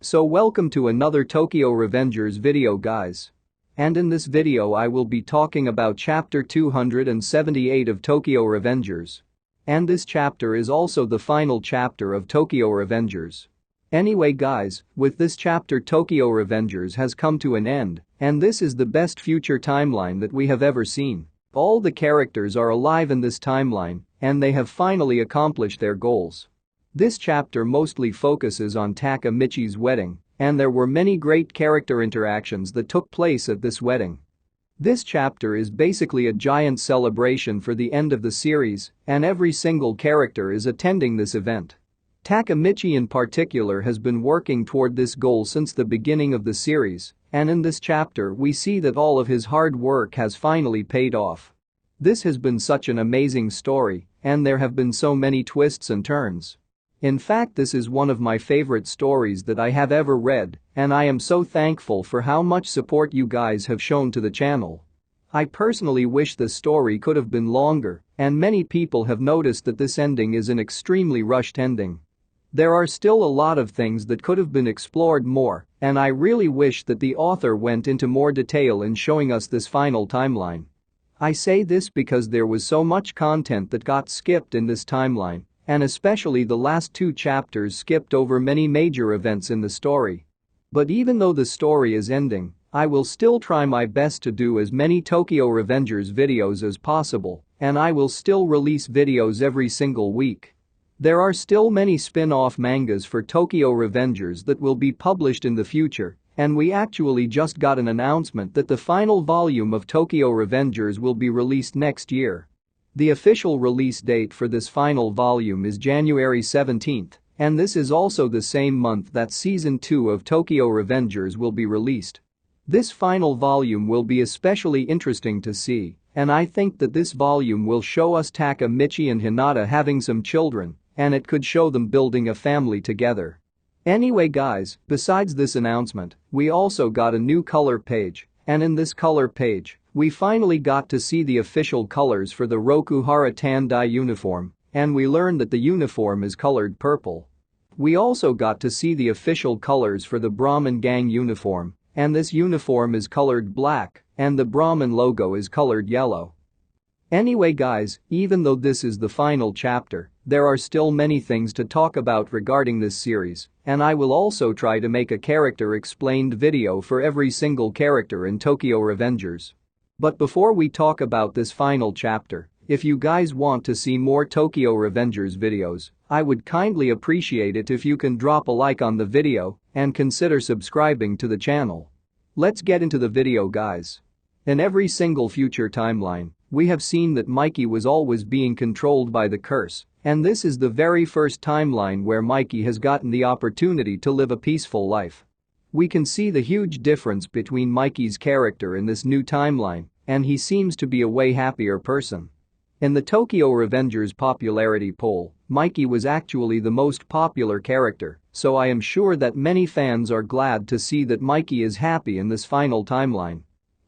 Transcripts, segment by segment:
So welcome to another Tokyo Revengers video guys. And in this video I will be talking about chapter 278 of Tokyo Revengers. And this chapter is also the final chapter of Tokyo Revengers. Anyway guys, with this chapter Tokyo Revengers has come to an end, and this is the best future timeline that we have ever seen. All the characters are alive in this timeline, and they have finally accomplished their goals. This chapter mostly focuses on Takamichi's wedding, and there were many great character interactions that took place at this wedding. This chapter is basically a giant celebration for the end of the series, and every single character is attending this event. Takamichi in particular has been working toward this goal since the beginning of the series, and in this chapter we see that all of his hard work has finally paid off. This has been such an amazing story, and there have been so many twists and turns. In fact, this is one of my favorite stories that I have ever read, and I am so thankful for how much support you guys have shown to the channel. I personally wish the story could have been longer, and many people have noticed that this ending is an extremely rushed ending. There are still a lot of things that could have been explored more, and I really wish that the author went into more detail in showing us this final timeline. I say this because there was so much content that got skipped in this timeline, and especially the last two chapters skipped over many major events in the story. But even though the story is ending, I will still try my best to do as many Tokyo Revengers videos as possible, and I will still release videos every single week. There are still many spin-off mangas for Tokyo Revengers that will be published in the future, and we actually just got an announcement that the final volume of Tokyo Revengers will be released next year. The official release date for this final volume is January 17th, and this is also the same month that Season 2 of Tokyo Revengers will be released. This final volume will be especially interesting to see, and I think that this volume will show us Takamichi and Hinata having some children, and it could show them building a family together. Anyway guys, besides this announcement, we also got a new color page, and in this color page, we finally got to see the official colors for the Rokuhara Tandai uniform, and we learned that the uniform is colored purple. We also got to see the official colors for the Brahmin gang uniform, and this uniform is colored black, and the Brahmin logo is colored yellow. Anyway guys, even though this is the final chapter, there are still many things to talk about regarding this series, and I will also try to make a character explained video for every single character in Tokyo Revengers. But before we talk about this final chapter, if you guys want to see more Tokyo Revengers videos, I would kindly appreciate it if you can drop a like on the video and consider subscribing to the channel. Let's get into the video guys. In every single future timeline, we have seen that Mikey was always being controlled by the curse, and this is the very first timeline where Mikey has gotten the opportunity to live a peaceful life. We can see the huge difference between Mikey's character in this new timeline, and he seems to be a way happier person. In the Tokyo Revengers popularity poll, Mikey was actually the most popular character, so I am sure that many fans are glad to see that Mikey is happy in this final timeline.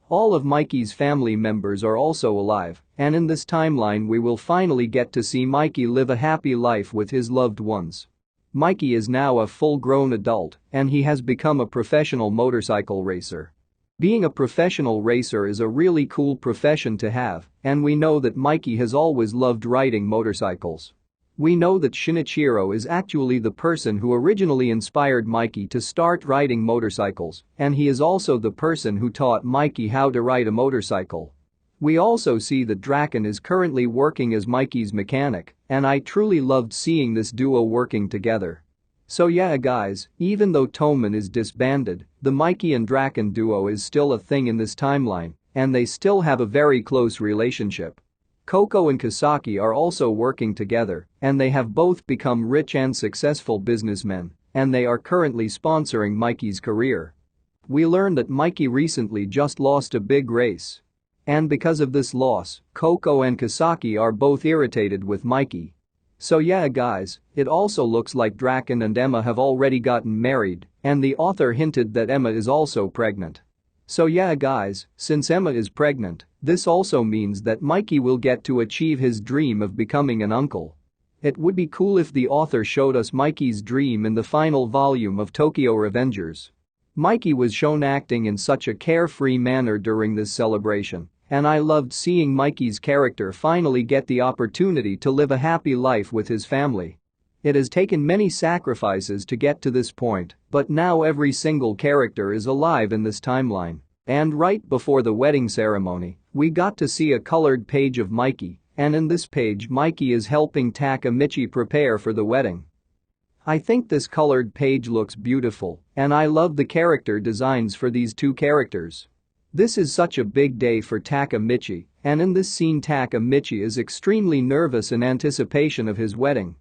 All of Mikey's family members are also alive, and in this timeline we will finally get to see Mikey live a happy life with his loved ones. Mikey is now a full-grown adult, and he has become a professional motorcycle racer. Being a professional racer is a really cool profession to have, and we know that Mikey has always loved riding motorcycles. We know that Shinichiro is actually the person who originally inspired Mikey to start riding motorcycles, and he is also the person who taught Mikey how to ride a motorcycle. We also see that Draken is currently working as Mikey's mechanic, and I truly loved seeing this duo working together. So yeah guys, even though Toman is disbanded, the Mikey and Draken duo is still a thing in this timeline, and they still have a very close relationship. Koko and Kasaki are also working together, and they have both become rich and successful businessmen, and they are currently sponsoring Mikey's career. We learned that Mikey recently just lost a big race. And because of this loss, Koko and Kasaki are both irritated with Mikey. So yeah guys, it also looks like Draken and Emma have already gotten married, and the author hinted that Emma is also pregnant. So yeah guys, since Emma is pregnant, this also means that Mikey will get to achieve his dream of becoming an uncle. It would be cool if the author showed us Mikey's dream in the final volume of Tokyo Revengers. Mikey was shown acting in such a carefree manner during this celebration, and I loved seeing Mikey's character finally get the opportunity to live a happy life with his family. It has taken many sacrifices to get to this point, but now every single character is alive in this timeline. And right before the wedding ceremony, we got to see a colored page of Mikey, and in this page Mikey is helping Takamichi prepare for the wedding. I think this colored page looks beautiful, and I love the character designs for these two characters. This is such a big day for Takamichi, and in this scene Takamichi is extremely nervous in anticipation of his wedding.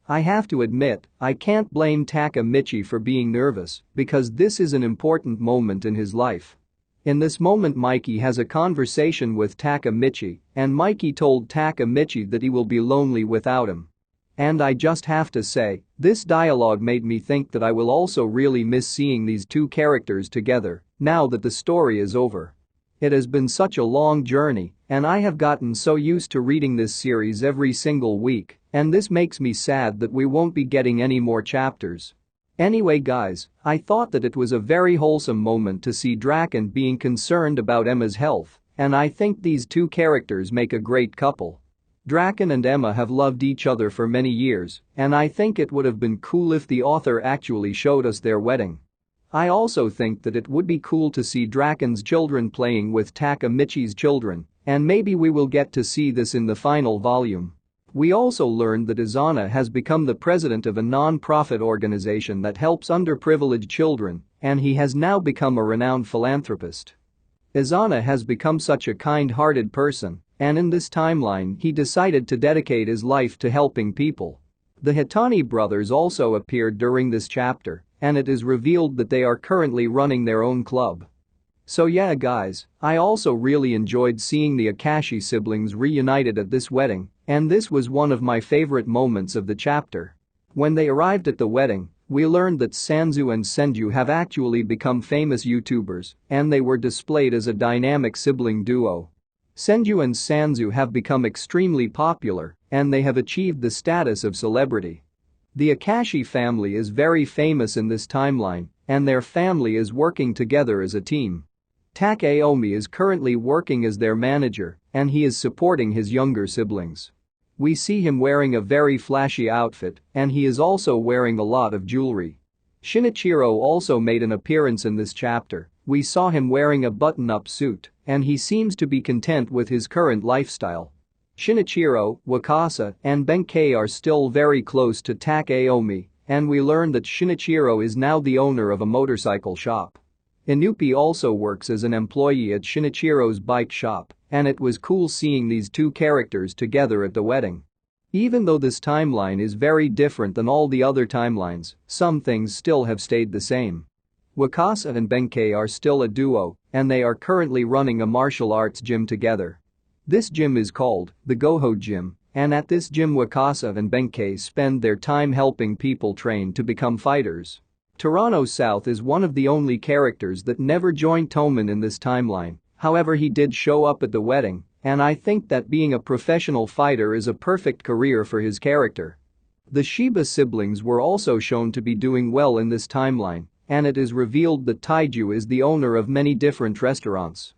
I have to admit, I can't blame Takamichi for being nervous because this is an important moment in his life. In this moment Mikey has a conversation with Takamichi, and Mikey told Takamichi that he will be lonely without him. And I just have to say, this dialogue made me think that I will also really miss seeing these two characters together now that the story is over. It has been such a long journey, and I have gotten so used to reading this series every single week, and this makes me sad that we won't be getting any more chapters. Anyway guys, I thought that it was a very wholesome moment to see Draken being concerned about Emma's health, and I think these two characters make a great couple. Draken and Emma have loved each other for many years, and I think it would have been cool if the author actually showed us their wedding. I also think that it would be cool to see Draken's children playing with Takamichi's children, and maybe we will get to see this in the final volume. We also learned that Izana has become the president of a non-profit organization that helps underprivileged children, and he has now become a renowned philanthropist. Izana has become such a kind-hearted person, and in this timeline he decided to dedicate his life to helping people. The Hitani brothers also appeared during this chapter, and it is revealed that they are currently running their own club. So yeah guys, I also really enjoyed seeing the Akashi siblings reunited at this wedding, and this was one of my favorite moments of the chapter. When they arrived at the wedding, we learned that Sanzu and Senju have actually become famous YouTubers, and they were displayed as a dynamic sibling duo. Senju and Sanzu have become extremely popular, and they have achieved the status of celebrity. The Akashi family is very famous in this timeline, and their family is working together as a team. Takeomi is currently working as their manager, and he is supporting his younger siblings. We see him wearing a very flashy outfit, and he is also wearing a lot of jewelry. Shinichiro also made an appearance in this chapter. We saw him wearing a button-up suit, and he seems to be content with his current lifestyle. Shinichiro, Wakasa, and Benkei are still very close to Takeomi, and we learn that Shinichiro is now the owner of a motorcycle shop. Inupi also works as an employee at Shinichiro's bike shop, and it was cool seeing these two characters together at the wedding. Even though this timeline is very different than all the other timelines, some things still have stayed the same. Wakasa and Benkei are still a duo, and they are currently running a martial arts gym together. This gym is called the Goho Gym, and at this gym Wakasa and Benkei spend their time helping people train to become fighters. Toronto South is one of the only characters that never joined Toman in this timeline, however he did show up at the wedding, and I think that being a professional fighter is a perfect career for his character. The Shiba siblings were also shown to be doing well in this timeline, and it is revealed that Taiju is the owner of many different restaurants.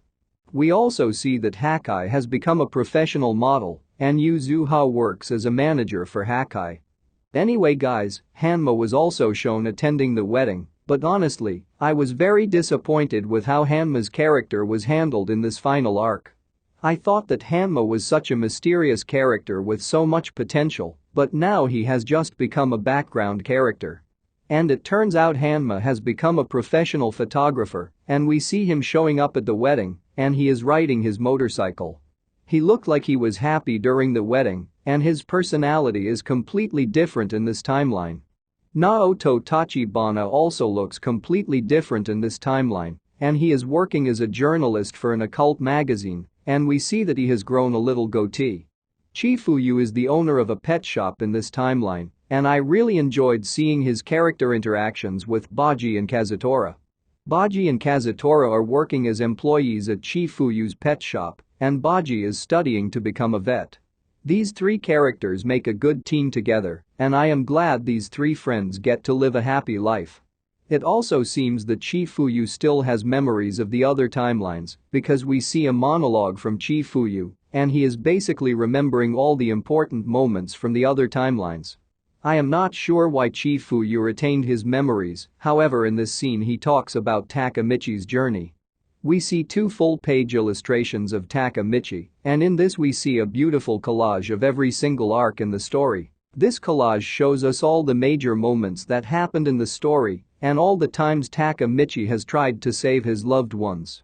We also see that Hakai has become a professional model, and Yuzuha works as a manager for Hakai. Anyway guys, Hanma was also shown attending the wedding, but honestly, I was very disappointed with how Hanma's character was handled in this final arc. I thought that Hanma was such a mysterious character with so much potential, but now he has just become a background character. And it turns out Hanma has become a professional photographer, and we see him showing up at the wedding, and he is riding his motorcycle. He looked like he was happy during the wedding, and his personality is completely different in this timeline. Naoto Tachibana also looks completely different in this timeline, and he is working as a journalist for an occult magazine, and we see that he has grown a little goatee. Chifuyu is the owner of a pet shop in this timeline, and I really enjoyed seeing his character interactions with Baji and Kazutora. Baji and Kazutora are working as employees at Chifuyu's pet shop, and Baji is studying to become a vet. These three characters make a good team together, and I am glad these three friends get to live a happy life. It also seems that Chifuyu still has memories of the other timelines because we see a monologue from Chifuyu and he is basically remembering all the important moments from the other timelines. I am not sure why Chifuyu retained his memories, however in this scene he talks about Takamichi's journey. We see two full-page illustrations of Takamichi, and in this we see a beautiful collage of every single arc in the story. This collage shows us all the major moments that happened in the story and all the times Takamichi has tried to save his loved ones.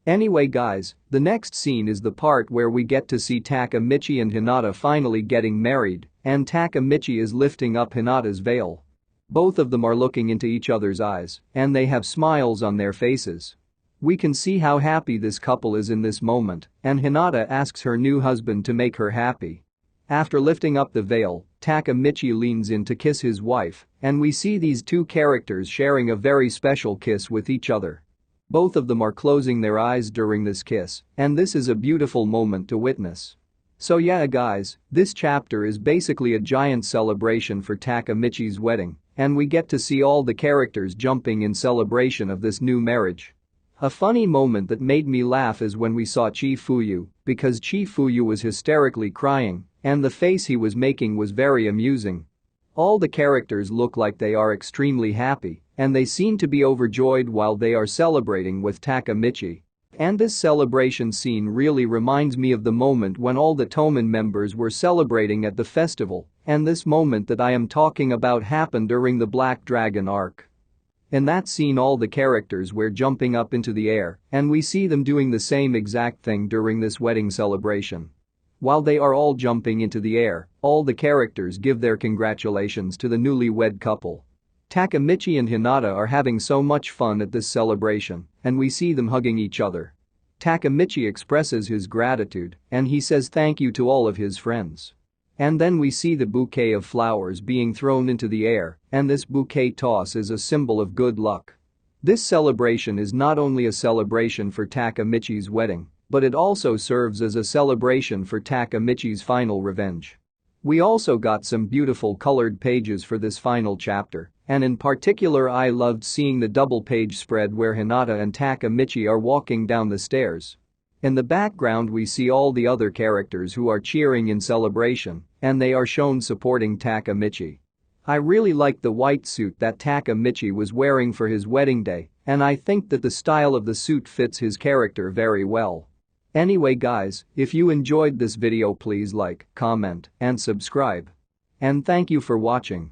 Anyway guys, the next scene is the part where we get to see Takamichi and Hinata finally getting married, and Takamichi is lifting up Hinata's veil. Both of them are looking into each other's eyes, and they have smiles on their faces. We can see how happy this couple is in this moment, and Hinata asks her new husband to make her happy. After lifting up the veil, Takamichi leans in to kiss his wife, and we see these two characters sharing a very special kiss with each other. Both of them are closing their eyes during this kiss, and this is a beautiful moment to witness. So yeah guys, this chapter is basically a giant celebration for Takamichi's wedding, and we get to see all the characters jumping in celebration of this new marriage. A funny moment that made me laugh is when we saw Chifuyu, because Chifuyu was hysterically crying, and the face he was making was very amusing. All the characters look like they are extremely happy, and they seem to be overjoyed while they are celebrating with Takamichi. And this celebration scene really reminds me of the moment when all the Toman members were celebrating at the festival, and this moment that I am talking about happened during the Black Dragon arc. In that scene all the characters were jumping up into the air, and we see them doing the same exact thing during this wedding celebration. While they are all jumping into the air, all the characters give their congratulations to the newlywed couple. Takamichi and Hinata are having so much fun at this celebration, and we see them hugging each other. Takamichi expresses his gratitude, and he says thank you to all of his friends. And then we see the bouquet of flowers being thrown into the air, and this bouquet toss is a symbol of good luck. This celebration is not only a celebration for Takamichi's wedding, but it also serves as a celebration for Takamichi's final revenge. We also got some beautiful colored pages for this final chapter, and in particular I loved seeing the double-page spread where Hinata and Takamichi are walking down the stairs. In the background we see all the other characters who are cheering in celebration, and they are shown supporting Takamichi. I really like the white suit that Takamichi was wearing for his wedding day, and I think that the style of the suit fits his character very well. Anyway guys, if you enjoyed this video please like, comment, and subscribe. And thank you for watching.